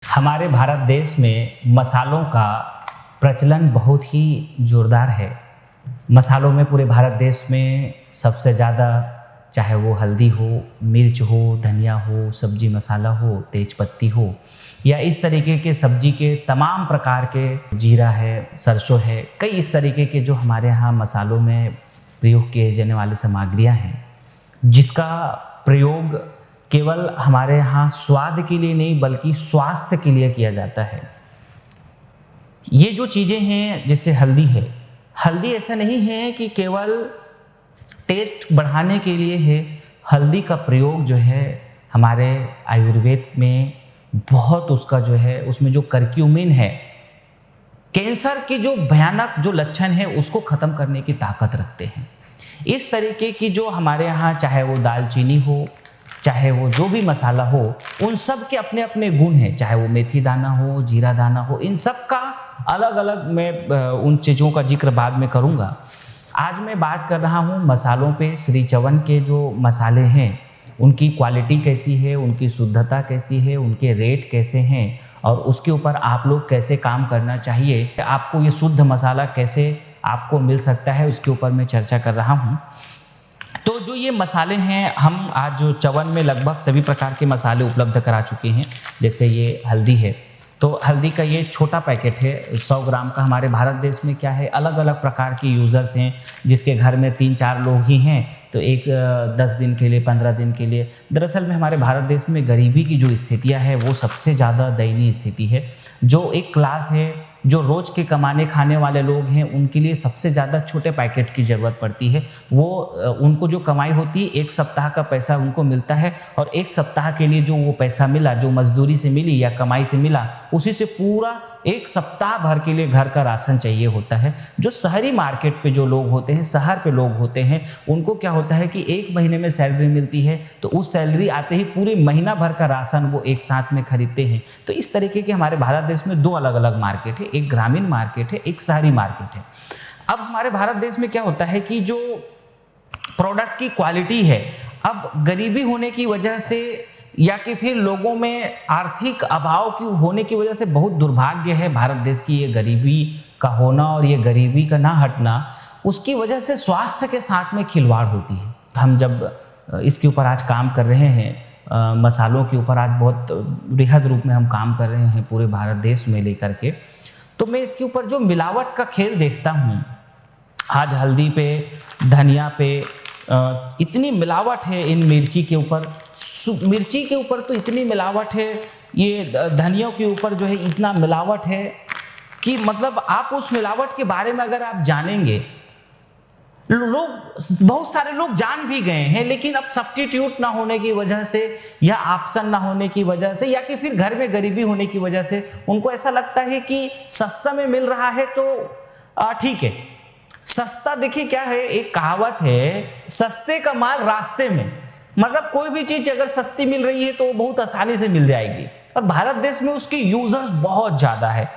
हमारे भारत देश में मसालों का प्रचलन बहुत ही ज़ोरदार है। मसालों में पूरे भारत देश में सबसे ज़्यादा, चाहे वो हल्दी हो, मिर्च हो, धनिया हो, सब्जी मसाला हो, तेजपत्ती हो, या इस तरीके के सब्जी के तमाम प्रकार के, जीरा है, सरसों है, कई इस तरीके के जो हमारे यहाँ मसालों में प्रयोग किए जाने वाली सामग्रियाँ हैं, जिसका प्रयोग केवल हमारे यहाँ स्वाद के लिए नहीं बल्कि स्वास्थ्य के लिए किया जाता है। ये जो चीज़ें हैं, जैसे हल्दी है, हल्दी ऐसा नहीं है कि केवल टेस्ट बढ़ाने के लिए है। हल्दी का प्रयोग जो है हमारे आयुर्वेद में बहुत, उसका जो है उसमें जो करक्यूमिन है, कैंसर के जो भयानक जो लक्षण है उसको ख़त्म करने की ताकत रखते हैं। इस तरीके की जो हमारे यहाँ, चाहे वो दालचीनी हो, चाहे वो जो भी मसाला हो, उन सब के अपने अपने गुण हैं। चाहे वो मेथी दाना हो, जीरा दाना हो, इन सब का अलग अलग, मैं उन चीज़ों का जिक्र बाद में करूँगा। आज मैं बात कर रहा हूँ मसालों पे। श्री चवन के जो मसाले हैं उनकी क्वालिटी कैसी है, उनकी शुद्धता कैसी है, उनके रेट कैसे हैं, और उसके ऊपर आप लोग कैसे काम करना चाहिए, आपको ये शुद्ध मसाला कैसे आपको मिल सकता है, उसके ऊपर मैं चर्चा कर रहा हूँ। तो जो ये मसाले हैं, हम आज जो चवन में लगभग सभी प्रकार के मसाले उपलब्ध करा चुके हैं। जैसे ये हल्दी है, तो हल्दी का ये छोटा पैकेट है 100 ग्राम का। हमारे भारत देश में क्या है, अलग अलग प्रकार के यूज़र्स हैं, जिसके घर में 3-4 लोग ही हैं, तो एक 10 दिन के लिए, 15 दिन के लिए। दरअसल में हमारे भारत देश में गरीबी की जो स्थितियाँ है वो सबसे ज़्यादा दयनीय स्थिति है। जो एक क्लास है, जो रोज़ के कमाने खाने वाले लोग हैं, उनके लिए सबसे ज़्यादा छोटे पैकेट की ज़रूरत पड़ती है। वो उनको जो कमाई होती है, 1 सप्ताह का पैसा उनको मिलता है, और 1 सप्ताह के लिए जो वो पैसा मिला, जो मजदूरी से मिली या कमाई से मिला, उसी से पूरा 1 सप्ताह भर के लिए घर का राशन चाहिए होता है। जो शहरी मार्केट पे जो लोग होते हैं, शहर पे लोग होते हैं, उनको क्या होता है कि 1 महीने में सैलरी मिलती है, तो उस सैलरी आते ही पूरे महीना भर का राशन वो एक साथ में खरीदते हैं। तो इस तरीके के हमारे भारत देश में 2 अलग अलग मार्केट है, एक ग्रामीण मार्केट है, एक शहरी मार्केट है। अब हमारे भारत देश में क्या होता है कि जो प्रोडक्ट की क्वालिटी है, अब गरीबी होने की वजह से या कि फिर लोगों में आर्थिक अभाव की होने की वजह से, बहुत दुर्भाग्य है भारत देश की ये गरीबी का होना और ये गरीबी का ना हटना, उसकी वजह से स्वास्थ्य के साथ में खिलवाड़ होती है। हम जब इसके ऊपर आज काम कर रहे हैं, मसालों के ऊपर आज बहुत बृहद रूप में हम काम कर रहे हैं पूरे भारत देश में लेकर के, तो मैं इसके ऊपर जो मिलावट का खेल देखता हूँ, आज हल्दी पे, धनिया पे इतनी मिलावट है, इन मिर्ची के ऊपर, मिर्ची के ऊपर तो इतनी मिलावट है, ये धनिया के ऊपर जो है इतना मिलावट है कि मतलब आप उस मिलावट के बारे में अगर आप जानेंगे, लोग, बहुत सारे लोग जान भी गए हैं, लेकिन अब सब्स्टिट्यूट ना होने की वजह से, या ऑप्शन ना होने की वजह से, या कि फिर घर में गरीबी होने की वजह से, उनको ऐसा लगता है कि सस्ता में मिल रहा है तो ठीक है। सस्ता, देखिए क्या है, एक कहावत है, सस्ते का माल रास्ते में। मतलब कोई भी चीज अगर सस्ती मिल रही है तो बहुत आसानी से मिल जाएगी, और भारत देश में उसके यूजर्स बहुत ज़्यादा है।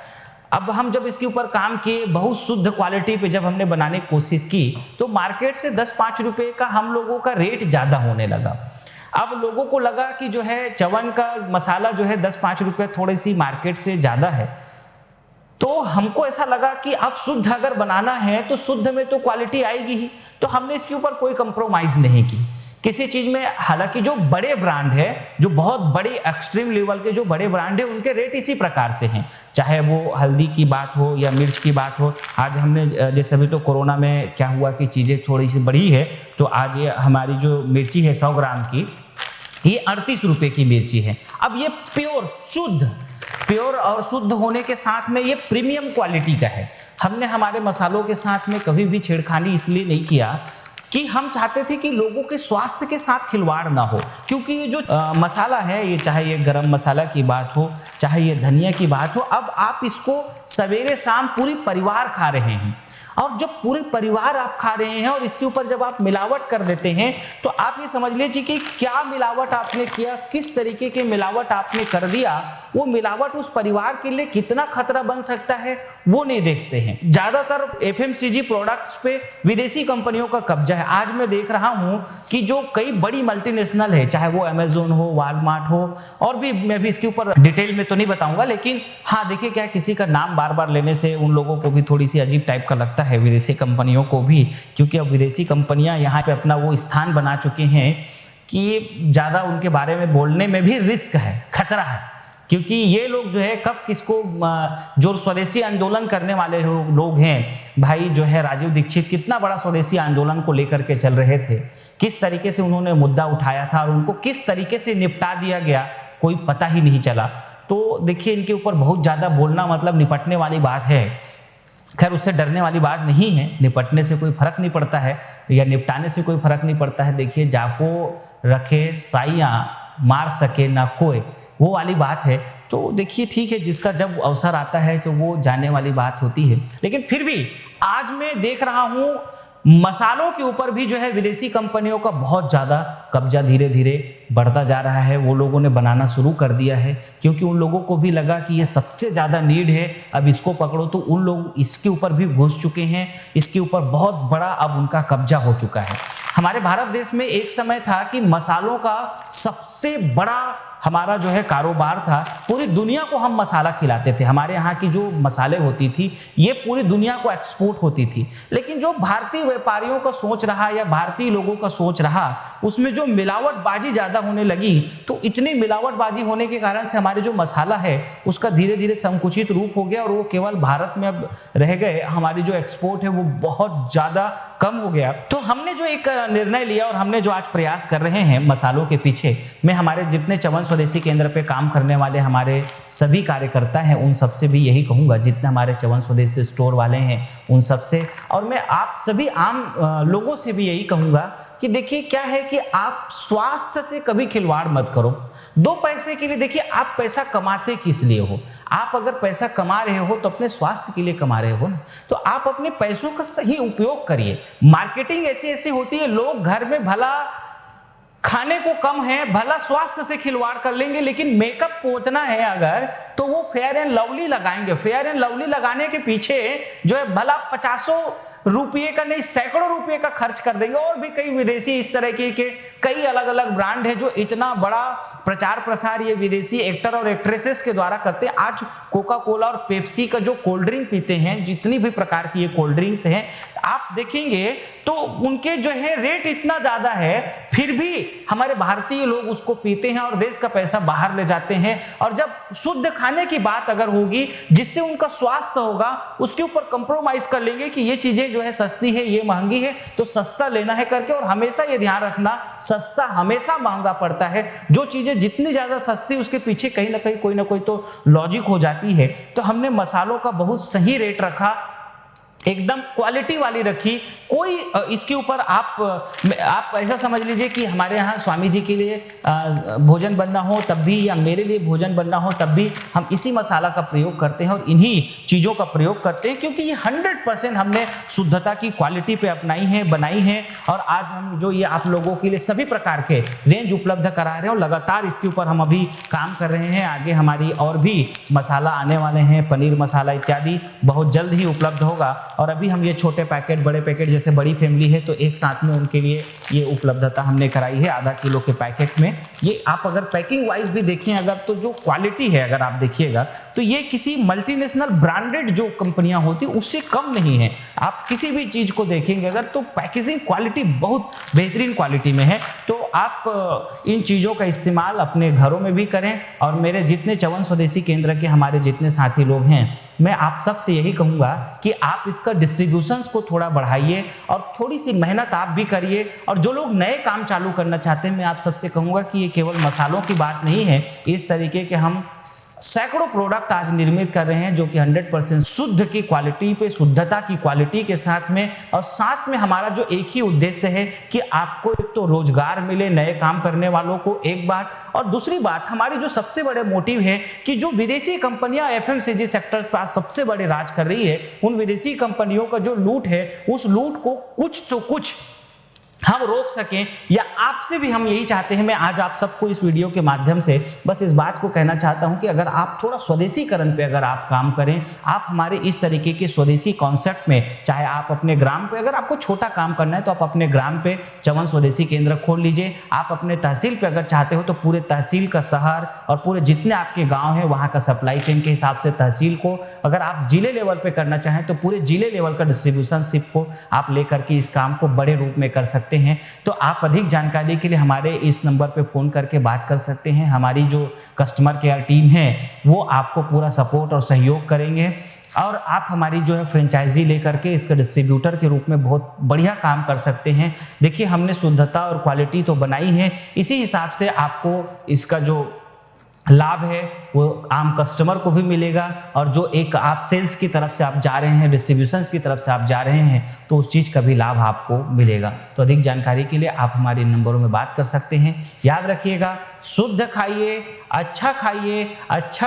अब हम जब इसके ऊपर काम किए, बहुत शुद्ध क्वालिटी पे जब हमने बनाने की कोशिश की, तो मार्केट से 10-5 रुपए का हम लोगों का रेट ज़्यादा होने लगा। अब लोगों को लगा कि जो है चवन का मसाला जो है 10-5 रुपये थोड़ी सी मार्केट से ज़्यादा है, तो हमको ऐसा लगा कि अब शुद्ध अगर बनाना है तो शुद्ध में तो क्वालिटी आएगी ही, तो हमने इसके ऊपर कोई कंप्रोमाइज़ नहीं की किसी चीज़ में। हालांकि जो बड़े ब्रांड है, जो बहुत बड़े एक्सट्रीम लेवल के जो बड़े ब्रांड है, उनके रेट इसी प्रकार से हैं, चाहे वो हल्दी की बात हो या मिर्च की बात हो। आज हमने, जैसे अभी तो कोरोना में क्या हुआ कि चीज़ें थोड़ी सी बढ़ी है, तो आज ये हमारी जो मिर्ची है 100 ग्राम की, ये 38 रुपये की मिर्ची है। अब ये प्योर और शुद्ध होने के साथ में ये प्रीमियम क्वालिटी का है। हमने हमारे मसालों के साथ में कभी भी छेड़खानी इसलिए नहीं किया कि हम चाहते थे कि लोगों के स्वास्थ्य के साथ खिलवाड़ ना हो, क्योंकि ये जो मसाला है, ये चाहे ये गरम मसाला की बात हो, चाहे ये धनिया की बात हो, अब आप इसको सवेरे शाम पूरी परिवार खा रहे हैं। और जब पूरे परिवार आप खा रहे हैं और इसके ऊपर जब आप मिलावट कर देते हैं तो आप ये समझ लीजिए कि क्या मिलावट आपने किया, किस तरीके के मिलावट आपने कर दिया। वो मिलावट उस परिवार के लिए कितना खतरा बन सकता है वो नहीं देखते हैं। ज्यादातर एफएमसीजी प्रोडक्ट्स पे विदेशी कंपनियों का कब्जा है। आज मैं देख रहा हूं कि जो कई बड़ी मल्टीनेशनल है, चाहे वो अमेजोन हो, वॉलमार्ट हो, और भी मैं भी इसके ऊपर डिटेल में तो नहीं बताऊंगा, लेकिन हाँ देखिए क्या किसी का नाम बार बार लेने से उन लोगों को भी थोड़ी सी अजीब टाइप का लगता है, विदेशी कंपनियों को भी, क्योंकि अब विदेशी कंपनियां यहाँ पे अपना वो स्थान बना चुकी हैं कि ज़्यादा उनके बारे में बोलने में भी रिस्क है, खतरा है। क्योंकि ये लोग जो है कब किसको, जो स्वदेशी आंदोलन करने वाले लोग हैं भाई, जो है राजीव दीक्षित कितना बड़ा स्वदेशी आंदोलन को लेकर के चल रहे थे, किस तरीके से उन्होंने मुद्दा उठाया था और उनको किस तरीके से निपटा दिया गया कोई पता ही नहीं चला। तो देखिए इनके ऊपर बहुत ज़्यादा बोलना मतलब निपटने वाली बात है। खैर उससे डरने वाली बात नहीं है, निपटने से कोई फर्क नहीं पड़ता है या निपटाने से कोई फर्क नहीं पड़ता है। देखिए जाको रखे साइयाँ मार सके ना कोई, वो वाली बात है। तो देखिए ठीक है, जिसका जब अवसर आता है तो वो जाने वाली बात होती है। लेकिन फिर भी आज मैं देख रहा हूँ मसालों के ऊपर भी जो है विदेशी कंपनियों का बहुत ज़्यादा कब्जा धीरे धीरे बढ़ता जा रहा है। वो लोगों ने बनाना शुरू कर दिया है क्योंकि उन लोगों को भी लगा कि ये सबसे ज़्यादा नीड है, अब इसको पकड़ो। तो उन लोग इसके ऊपर भी घुस चुके हैं, इसके ऊपर बहुत बड़ा अब उनका कब्जा हो चुका है। हमारे भारत देश में एक समय था कि मसालों का सबसे बड़ा हमारा जो है कारोबार था, पूरी दुनिया को हम मसाला खिलाते थे। हमारे यहाँ की जो मसाले होती थी ये पूरी दुनिया को एक्सपोर्ट होती थी। लेकिन जो भारतीय व्यापारियों का सोच रहा या भारतीय लोगों का सोच रहा, उसमें जो मिलावटबाजी ज़्यादा होने लगी, तो इतनी मिलावटबाजी होने के कारण से हमारे जो मसाला है उसका धीरे धीरे संकुचित रूप हो गया और वो केवल भारत में अब रह गए। हमारी जो एक्सपोर्ट है वो बहुत ज़्यादा कम हो गया। तो हमने जो एक निर्णय लिया और हमने जो आज प्रयास कर रहे हैं मसालों के पीछे, मैं हमारे जितने चवन स्वदेशी केंद्र पे काम करने वाले हमारे सभी कार्यकर्ता हैं उन सबसे भी यही कहूँगा, जितने हमारे चवन स्वदेशी स्टोर वाले हैं उन सबसे, और मैं आप सभी आम लोगों से भी यही कहूँगा कि देखिए क्या है कि आप स्वास्थ्य से कभी खिलवाड़ मत करो। 2 पैसे के लिए, देखिए आप पैसा कमाते किस लिए हो? आप अगर पैसा कमा रहे हो तो अपने स्वास्थ्य के लिए कमा रहे हो ना, तो आप अपने पैसों का सही उपयोग करिए। मार्केटिंग ऐसी ऐसी होती है, लोग घर में भला खाने को कम है, भला स्वास्थ्य से खिलवाड़ कर लेंगे, लेकिन मेकअप पोतना है अगर तो वो फेयर एंड लवली लगाएंगे। फेयर एंड लवली लगाने के पीछे जो है भला 50 रुपये का नहीं, सैकड़ों रुपये का खर्च कर देंगे। और भी कई विदेशी इस तरह के कई अलग अलग ब्रांड है जो इतना बड़ा प्रचार प्रसार ये विदेशी एक्टर और एक्ट्रेसेस के द्वारा करते हैं। आज कोका कोला और पेप्सी का जो कोल्ड ड्रिंक पीते हैं, जितनी भी प्रकार की ये कोल्ड ड्रिंक्स हैं, आप देखेंगे तो उनके जो है रेट इतना ज़्यादा है, फिर भी हमारे भारतीय लोग उसको पीते हैं और देश का पैसा बाहर ले जाते हैं। और जब शुद्ध खाने की बात अगर होगी जिससे उनका स्वास्थ्य होगा, उसके ऊपर कंप्रोमाइज़ कर लेंगे कि ये चीज़ें जो है सस्ती है, ये महंगी है, तो सस्ता लेना है करके। और हमेशा ये ध्यान रखना, सस्ता हमेशा महंगा पड़ता है। जो चीज़ें जितनी ज़्यादा सस्ती उसके पीछे कहीं ना कहीं कोई ना कोई तो लॉजिक हो जाती है। तो हमने मसालों का बहुत सही रेट रखा, एकदम क्वालिटी वाली रखी। कोई इसके ऊपर आप ऐसा समझ लीजिए कि हमारे यहाँ स्वामी जी के लिए भोजन बनना हो तब भी, या मेरे लिए भोजन बनना हो तब भी हम इसी मसाला का प्रयोग करते हैं और इन्हीं चीज़ों का प्रयोग करते हैं, क्योंकि ये 100% हमने शुद्धता की क्वालिटी पे अपनाई है, बनाई है। और आज हम जो ये आप लोगों के लिए सभी प्रकार के रेंज उपलब्ध करा रहे हैं और लगातार इसके ऊपर हम अभी काम कर रहे हैं। आगे हमारी और भी मसाला आने वाले हैं, पनीर मसाला इत्यादि बहुत जल्द ही उपलब्ध होगा। और अभी हम ये छोटे पैकेट, बड़े पैकेट, जैसे बड़ी फैमिली है तो एक साथ में उनके लिए ये उपलब्धता हमने कराई है आधा किलो के पैकेट में। ये आप अगर पैकिंग वाइज भी देखें अगर, तो जो क्वालिटी है अगर आप देखिएगा तो ये किसी मल्टीनेशनल ब्रांडेड जो कंपनियां होती उससे कम नहीं है। आप किसी भी चीज़ को देखेंगे अगर तो पैकेजिंग क्वालिटी बहुत बेहतरीन क्वालिटी में है। तो आप इन चीज़ों का इस्तेमाल अपने घरों में भी करें। और मेरे जितने चवन स्वदेशी केंद्र के हमारे जितने साथी लोग हैं, मैं आप सबसे यही कहूँगा कि आप इसका डिस्ट्रीब्यूशंस को थोड़ा बढ़ाइए और थोड़ी सी मेहनत आप भी करिए। और जो लोग नए काम चालू करना चाहते हैं, मैं आप सबसे कहूँगा कि ये केवल मसालों की बात नहीं है। इस तरीके के हम सैकड़ों प्रोडक्ट आज निर्मित कर रहे हैं जो कि 100% शुद्ध की क्वालिटी पे, शुद्धता की क्वालिटी के साथ में, और साथ में हमारा जो एक ही उद्देश्य है कि आपको एक तो रोजगार मिले नए काम करने वालों को, एक बात, और दूसरी बात हमारी जो सबसे बड़े मोटिव है कि जो विदेशी कंपनियां एफएमसीजी सेक्टर्स पर आज सबसे बड़े राज कर रही है, उन विदेशी कंपनियों का जो लूट है, उस लूट को कुछ तो कुछ हम रोक सकें, या आपसे भी हम यही चाहते हैं। मैं आज आप सबको इस वीडियो के माध्यम से बस इस बात को कहना चाहता हूं कि अगर आप थोड़ा स्वदेशीकरण पे अगर आप काम करें, आप हमारे इस तरीके के स्वदेशी कॉन्सेप्ट में, चाहे आप अपने ग्राम पे, अगर आपको छोटा काम करना है तो आप अपने ग्राम पे च्यवन स्वदेशी केंद्र खोल लीजिए। आप अपने तहसील पे अगर चाहते हो तो पूरे तहसील का, शहर और पूरे जितने आपके गाँव हैं वहाँ का सप्लाई चेन के हिसाब से तहसील को, अगर आप जिले लेवल पे करना चाहें तो पूरे जिले लेवल का डिस्ट्रीब्यूशनशिप को आप लेकर के इस काम को बड़े रूप में कर सकते हैं। तो आप अधिक जानकारी के लिए हमारे इस नंबर पे फ़ोन करके बात कर सकते हैं। हमारी जो कस्टमर केयर टीम है वो आपको पूरा सपोर्ट और सहयोग करेंगे, और आप हमारी जो है फ्रेंचाइजी लेकर के इसका डिस्ट्रीब्यूटर के रूप में बहुत बढ़िया काम कर सकते हैं। देखिए, हमने शुद्धता और क्वालिटी तो बनाई है, इसी हिसाब से आपको इसका जो लाभ है वो आम कस्टमर को भी मिलेगा, और जो एक आप सेल्स की तरफ से आप जा रहे हैं, डिस्ट्रीब्यूशंस की तरफ से आप जा रहे हैं, तो उस चीज़ का भी लाभ आपको मिलेगा। तो अधिक जानकारी के लिए आप हमारे नंबरों में बात कर सकते हैं। याद रखिएगा, शुद्ध खाइए, अच्छा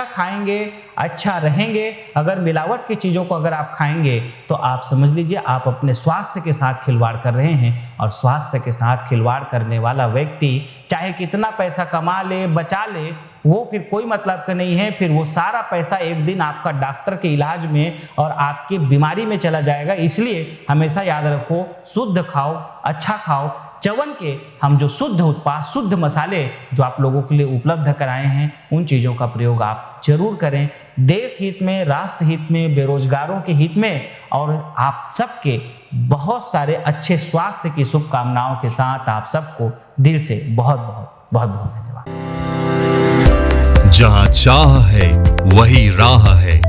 खाएंगे, अच्छा रहेंगे। अगर मिलावट की चीज़ों को अगर आप खाएंगे तो आप समझ लीजिए आप अपने स्वास्थ्य के साथ खिलवाड़ कर रहे हैं, और स्वास्थ्य के साथ खिलवाड़ करने वाला व्यक्ति चाहे कितना पैसा कमा ले, बचा ले, वो फिर कोई मतलब का नहीं है। फिर वो सारा पैसा एक दिन आपका डॉक्टर के इलाज में और आपकी बीमारी में चला जाएगा। इसलिए हमेशा याद रखो, शुद्ध खाओ, अच्छा खाओ। च्यवन के हम जो शुद्ध उत्पाद, शुद्ध मसाले जो आप लोगों के लिए उपलब्ध कराए हैं, उन चीज़ों का प्रयोग आप जरूर करें। देश हित में, राष्ट्र हित में, बेरोजगारों के हित में, और आप सबके बहुत सारे अच्छे स्वास्थ्य की शुभकामनाओं के साथ आप सबको दिल से बहुत धन्यवाद। जहां चाह है वही राह है।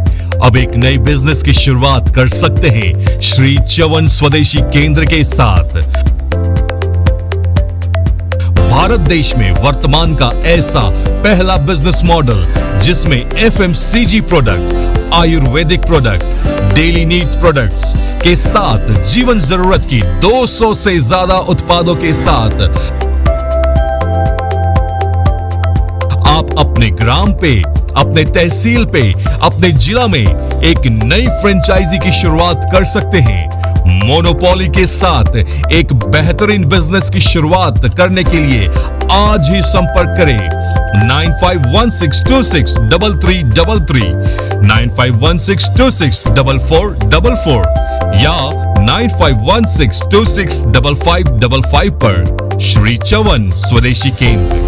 अब एक नई बिजनेस की शुरुआत कर सकते हैं श्री च्यवन स्वदेशी केंद्र के साथ। भारत देश में वर्तमान का ऐसा पहला बिजनेस मॉडल जिसमें FMCG product, Ayurvedic product, daily needs products के साथ जीवन जरूरत की 200 से ज्यादा उत्पादों के साथ आप अपने ग्राम पे, अपने तहसील पे, अपने जिला में एक नई फ्रेंचाइजी की शुरुआत कर सकते हैं। मोनोपोली के साथ एक बेहतरीन बिजनेस की शुरुआत करने के लिए आज ही संपर्क करें 9516263333, 9516264444 या 9516265555 पर। श्री च्यवन स्वदेशी केंद्र।